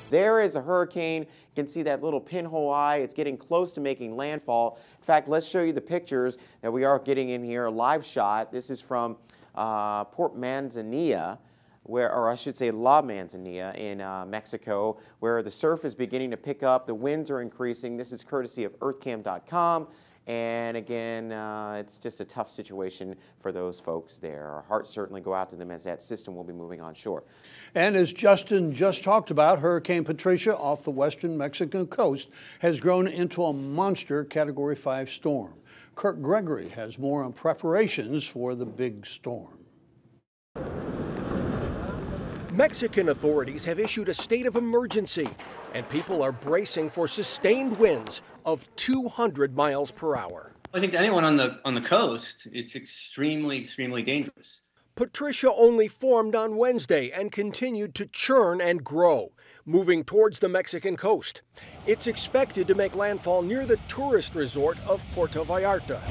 There is a hurricane. You can see that little pinhole eye. It's getting close to making landfall. In fact, let's show you the pictures that we are getting in here, a live shot. This is from Port Manzanilla, or I should say La Manzanilla in Mexico, where the surf is beginning to pick up. The winds are increasing. This is courtesy of earthcam.com. And again, it's just a tough situation for those folks there. Our hearts certainly go out to them as that system will be moving on shore. And as Justin just talked about, Hurricane Patricia off the western Mexican coast has grown into a monster Category 5 storm. Kirk Gregory has more on preparations for the big storm. Mexican authorities have issued a state of emergency, and people are bracing for sustained winds of 200 miles per hour. I think to anyone on the coast, it's extremely dangerous. Patricia only formed on Wednesday and continued to churn and grow, moving towards the Mexican coast. It's expected to make landfall near the tourist resort of Puerto Vallarta.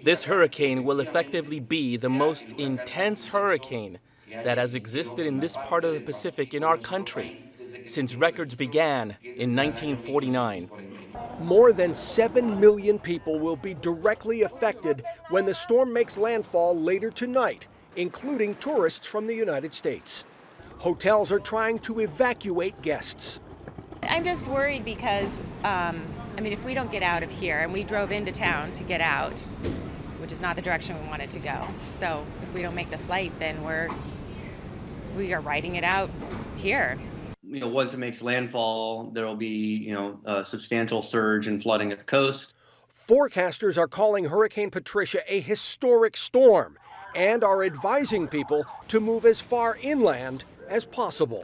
This hurricane will effectively be the most intense hurricane that has existed in this part of the Pacific in our country since records began in 1949. More than 7 million people will be directly affected when the storm makes landfall later tonight, including tourists from the United States. Hotels are trying to evacuate guests. I'm just worried because, if we don't get out of here, and we drove into town to get out, which is not the direction we wanted to go. So if we don't make the flight, then we are riding it out here. Once it makes landfall, there will be, a substantial surge in flooding at the coast. Forecasters are calling Hurricane Patricia a historic storm and are advising people to move as far inland as possible.